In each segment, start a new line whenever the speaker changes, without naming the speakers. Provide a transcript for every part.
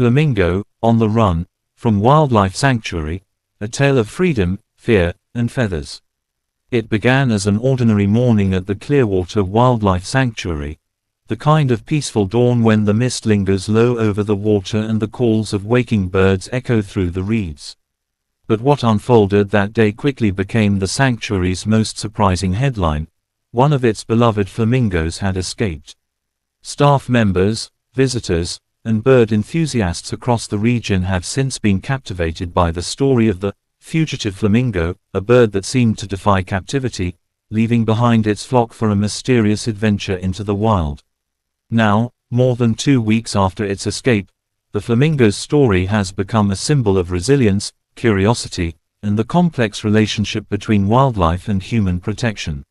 Flamingo, on the Run, from Wildlife Sanctuary, a tale of freedom, fear, and feathers. It began as an ordinary morning at the Clearwater Wildlife Sanctuary, the kind of peaceful dawn when the mist lingers low over the water and the calls of waking birds echo through the reeds. But what unfolded that day quickly became the sanctuary's most surprising headline. One of its beloved flamingos had escaped. Staff members, visitors, and bird enthusiasts across the region have since been captivated by the story of the fugitive flamingo, a bird that seemed to defy captivity, leaving behind its flock for a mysterious adventure into the wild. Now, more than 2 weeks after its escape, the flamingo's story has become a symbol of resilience, curiosity, and the complex relationship between wildlife and human protection.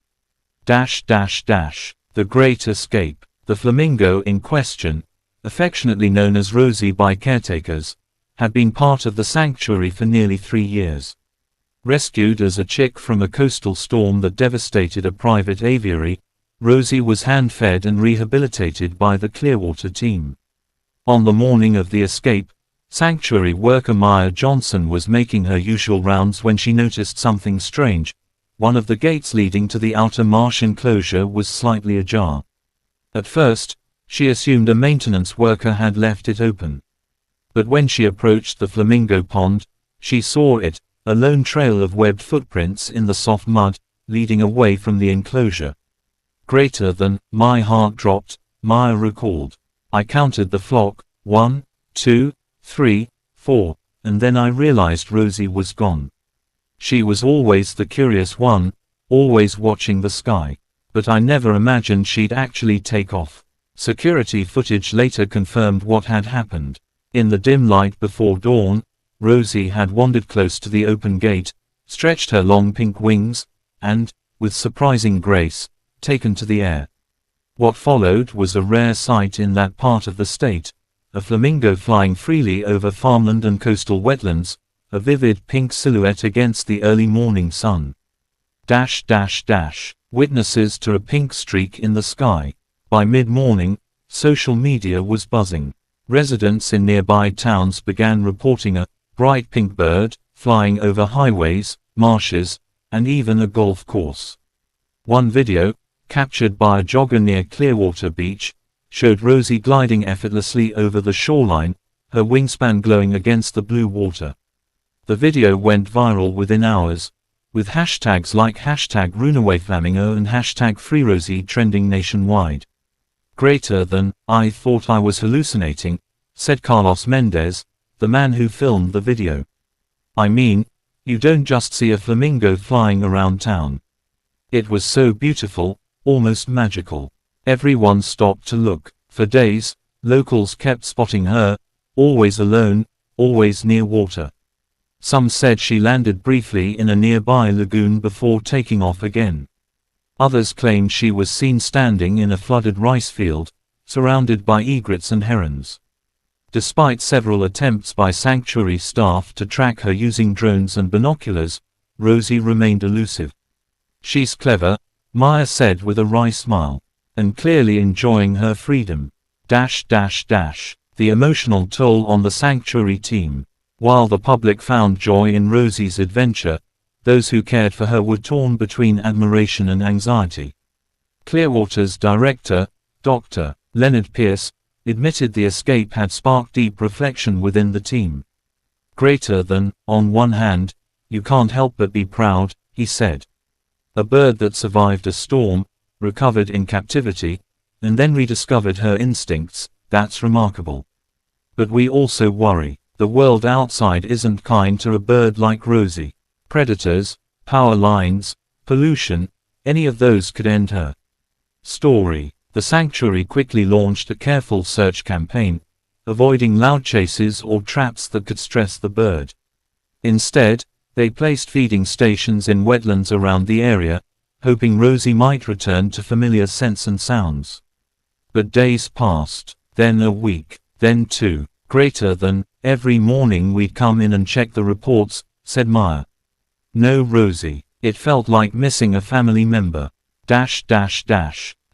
The Great Escape. The flamingo in question, affectionately known as Rosie by caretakers, had been part of the sanctuary for nearly 3 years. Rescued as a chick from a coastal storm that devastated a private aviary, Rosie was hand-fed and rehabilitated by the Clearwater team. On the morning of the escape, sanctuary worker Maya Johnson was making her usual rounds when she noticed something strange. One of the gates leading to the outer marsh enclosure was slightly ajar. At first, she assumed a maintenance worker had left it open. But when she approached the flamingo pond, she saw it, a lone trail of webbed footprints in the soft mud, leading away from the enclosure. My heart dropped, Maya recalled. I counted the flock, 1, 2, 3, 4, and then I realized Rosie was gone. She was always the curious one, always watching the sky. But I never imagined she'd actually take off. Security footage later confirmed what had happened. In the dim light before dawn, Rosie had wandered close to the open gate, stretched her long pink wings, and, with surprising grace, taken to the air. What followed was a rare sight in that part of the state, a flamingo flying freely over farmland and coastal wetlands, a vivid pink silhouette against the early morning sun. Witnesses to a pink streak in the sky. By mid-morning, social media was buzzing. Residents in nearby towns began reporting a bright pink bird flying over highways, marshes, and even a golf course. One video, captured by a jogger near Clearwater Beach, showed Rosie gliding effortlessly over the shoreline, her wingspan glowing against the blue water. The video went viral within hours, with hashtags like #RunawayFlamingo and #FreeRosie trending nationwide. I thought I was hallucinating, said Carlos Mendez, the man who filmed the video. I mean, you don't just see a flamingo flying around town. It was so beautiful, almost magical. Everyone stopped to look. For days, locals kept spotting her, always alone, always near water. Some said she landed briefly in a nearby lagoon before taking off again. Others claimed she was seen standing in a flooded rice field, surrounded by egrets and herons. Despite several attempts by sanctuary staff to track her using drones and binoculars, Rosie remained elusive. She's clever, Maya said with a wry smile, and clearly enjoying her freedom. The emotional toll on the sanctuary team. While the public found joy in Rosie's adventure, those who cared for her were torn between admiration and anxiety. Clearwater's director, Dr. Leonard Pierce, admitted the escape had sparked deep reflection within the team. On one hand, you can't help but be proud, he said. A bird that survived a storm, recovered in captivity, and then rediscovered her instincts, that's remarkable. But we also worry. The world outside isn't kind to a bird like Rosie. Predators, power lines, pollution, any of those could end her story. The sanctuary quickly launched a careful search campaign, avoiding loud chases or traps that could stress the bird. Instead, they placed feeding stations in wetlands around the area, hoping Rosie might return to familiar scents and sounds. But days passed, then a week, then 2. Every morning we'd come in and check the reports, said Maya. No Rosie. It felt like missing a family member. A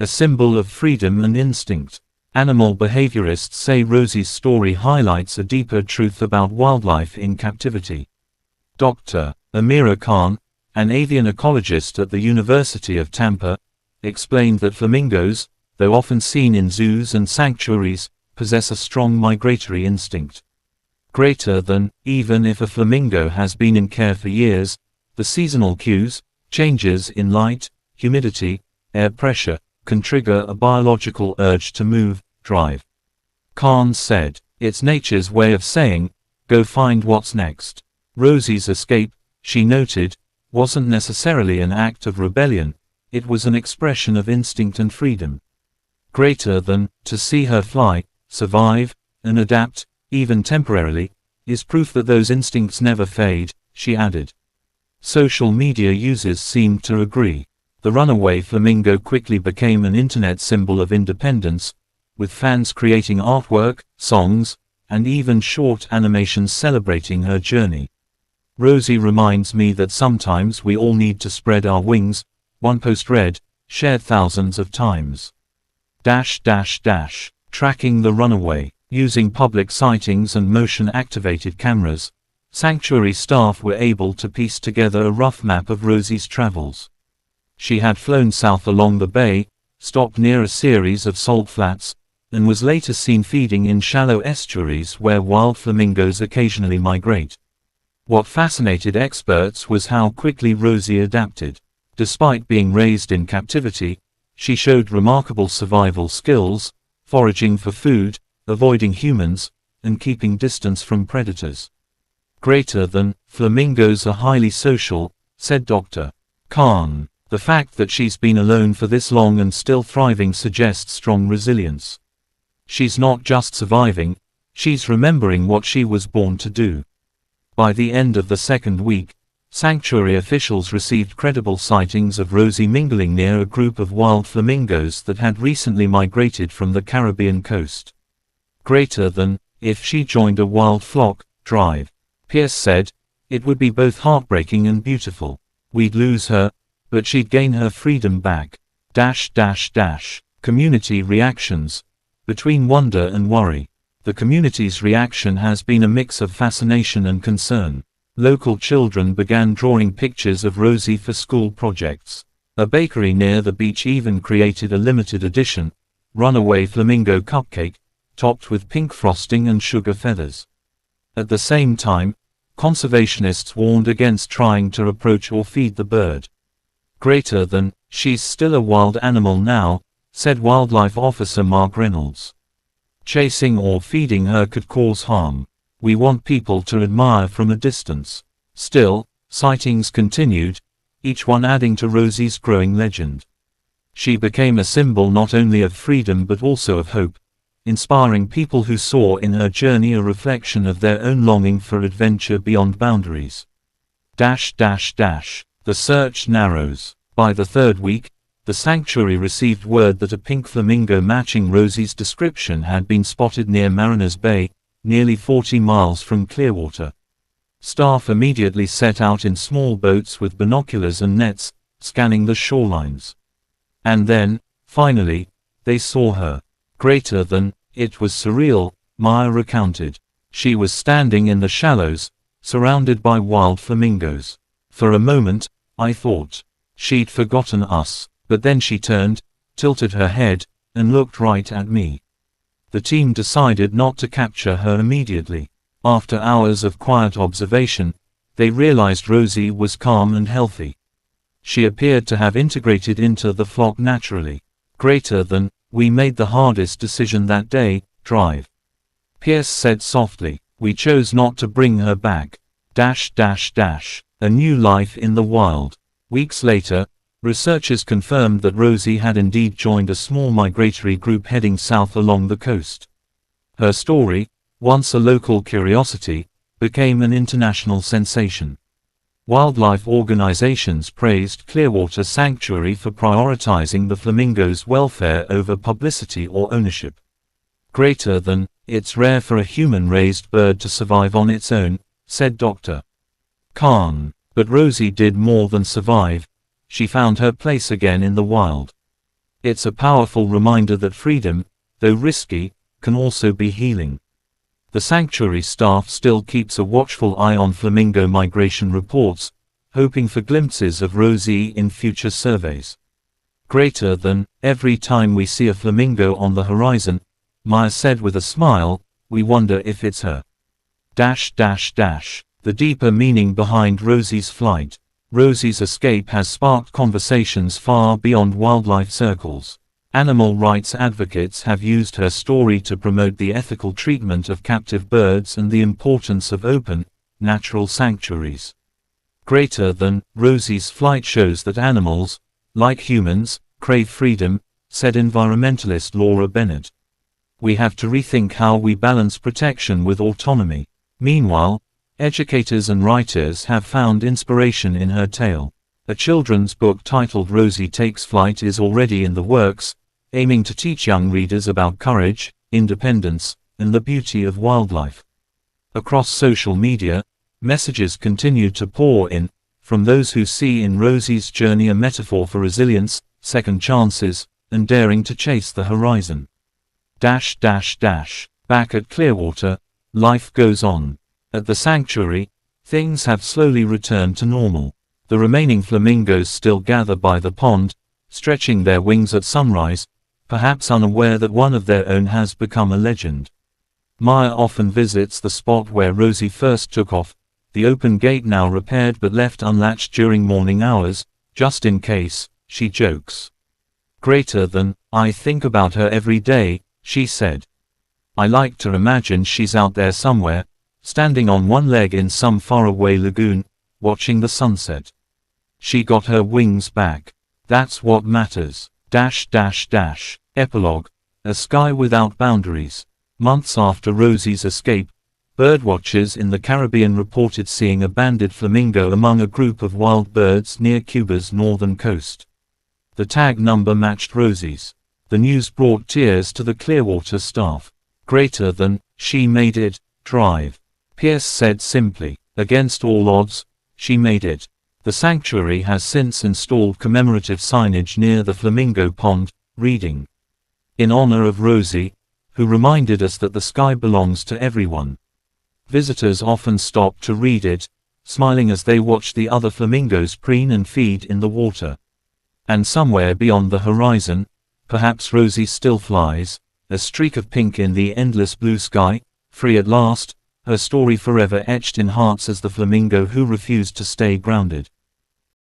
symbol of freedom and instinct. Animal behaviorists say Rosie's story highlights a deeper truth about wildlife in captivity. Dr. Amira Khan, an avian ecologist at the University of Tampa, explained that flamingos, though often seen in zoos and sanctuaries, possess a strong migratory instinct. Greater than, even if a flamingo has been in care for years, the seasonal cues, changes in light, humidity, air pressure, can trigger a biological urge to move, drive. Khan said, "It's nature's way of saying, go find what's next." Rosie's escape, she noted, wasn't necessarily an act of rebellion, it was an expression of instinct and freedom. Greater than, to see her fly, survive, and adapt, even temporarily, is proof that those instincts never fade, she added. Social media users seemed to agree. The runaway flamingo quickly became an internet symbol of independence, with fans creating artwork, songs, and even short animations celebrating her journey. "Rosie reminds me that sometimes we all need to spread our wings," one post read, shared thousands of times. Tracking the runaway. Using public sightings and motion-activated cameras, sanctuary staff were able to piece together a rough map of Rosie's travels. She had flown south along the bay, stopped near a series of salt flats, and was later seen feeding in shallow estuaries where wild flamingos occasionally migrate. What fascinated experts was how quickly Rosie adapted. Despite being raised in captivity, she showed remarkable survival skills, foraging for food, avoiding humans, and keeping distance from predators. Greater than, flamingos are highly social, said Dr. Khan. The fact that she's been alone for this long and still thriving suggests strong resilience. She's not just surviving, she's remembering what she was born to do. By the end of the second week, sanctuary officials received credible sightings of Rosie mingling near a group of wild flamingos that had recently migrated from the Caribbean coast. Greater than, if she joined a wild flock, drive. Pierce said, "It would be both heartbreaking and beautiful. We'd lose her, but she'd gain her freedom back." Community reactions. Between wonder and worry. The community's reaction has been a mix of fascination and concern. Local children began drawing pictures of Rosie for school projects. A bakery near the beach even created a limited edition, runaway flamingo cupcake, topped with pink frosting and sugar feathers. At the same time, conservationists warned against trying to approach or feed the bird. Greater than, she's still a wild animal now, said Wildlife Officer Mark Reynolds. Chasing or feeding her could cause harm. We want people to admire from a distance. Still, sightings continued, each one adding to Rosie's growing legend. She became a symbol not only of freedom but also of hope, inspiring people who saw in her journey a reflection of their own longing for adventure beyond boundaries. The search narrows. By the third week, the sanctuary received word that a pink flamingo matching Rosie's description had been spotted near Mariners Bay, nearly 40 miles from Clearwater. Staff immediately set out in small boats with binoculars and nets, scanning the shorelines. And then, finally, they saw her. Greater than, it was surreal, Maya recounted. She was standing in the shallows, surrounded by wild flamingos. For a moment, I thought she'd forgotten us, but then she turned, tilted her head, and looked right at me. The team decided not to capture her immediately. After hours of quiet observation, they realized Rosie was calm and healthy. She appeared to have integrated into the flock naturally. Greater than, we made the hardest decision that day, drive. Pierce said softly, we chose not to bring her back. A new life in the wild. Weeks later, researchers confirmed that Rosie had indeed joined a small migratory group heading south along the coast. Her story, once a local curiosity, became an international sensation. Wildlife organizations praised Clearwater Sanctuary for prioritizing the flamingo's welfare over publicity or ownership. Greater than, it's rare for a human-raised bird to survive on its own, said Dr. Khan. But Rosie did more than survive. She found her place again in the wild. It's a powerful reminder that freedom, though risky, can also be healing. The sanctuary staff still keeps a watchful eye on flamingo migration reports, hoping for glimpses of Rosie in future surveys. Greater than, every time we see a flamingo on the horizon, Maya said with a smile, we wonder if it's her. The deeper meaning behind Rosie's flight. Rosie's escape has sparked conversations far beyond wildlife circles. Animal rights advocates have used her story to promote the ethical treatment of captive birds and the importance of open, natural sanctuaries. Greater than, Rosie's flight shows that animals, like humans, crave freedom, said environmentalist Laura Bennett. We have to rethink how we balance protection with autonomy. Meanwhile, educators and writers have found inspiration in her tale. A children's book titled Rosie Takes Flight is already in the works, aiming to teach young readers about courage, independence, and the beauty of wildlife. Across social media, messages continue to pour in, from those who see in Rosie's journey a metaphor for resilience, second chances, and daring to chase the horizon. Back at Clearwater, life goes on. At the sanctuary, things have slowly returned to normal. The remaining flamingos still gather by the pond, stretching their wings at sunrise, perhaps unaware that one of their own has become a legend. Maya often visits the spot where Rosie first took off, the open gate now repaired but left unlatched during morning hours, just in case, she jokes. Greater than, I think about her every day, she said. I like to imagine she's out there somewhere, standing on one leg in some faraway lagoon, watching the sunset. She got her wings back. That's what matters. Epilogue. A sky without boundaries. Months after Rosie's escape, birdwatchers in the Caribbean reported seeing a banded flamingo among a group of wild birds near Cuba's northern coast. The tag number matched Rosie's. The news brought tears to the Clearwater staff. Greater than, she made it, drive. Pierce said simply. Against all odds, she made it. The sanctuary has since installed commemorative signage near the flamingo pond, reading, "In honor of Rosie, who reminded us that the sky belongs to everyone." Visitors often stop to read it, smiling as they watch the other flamingos preen and feed in the water. And somewhere beyond the horizon, perhaps Rosie still flies, a streak of pink in the endless blue sky, free at last, her story forever etched in hearts as the flamingo who refused to stay grounded.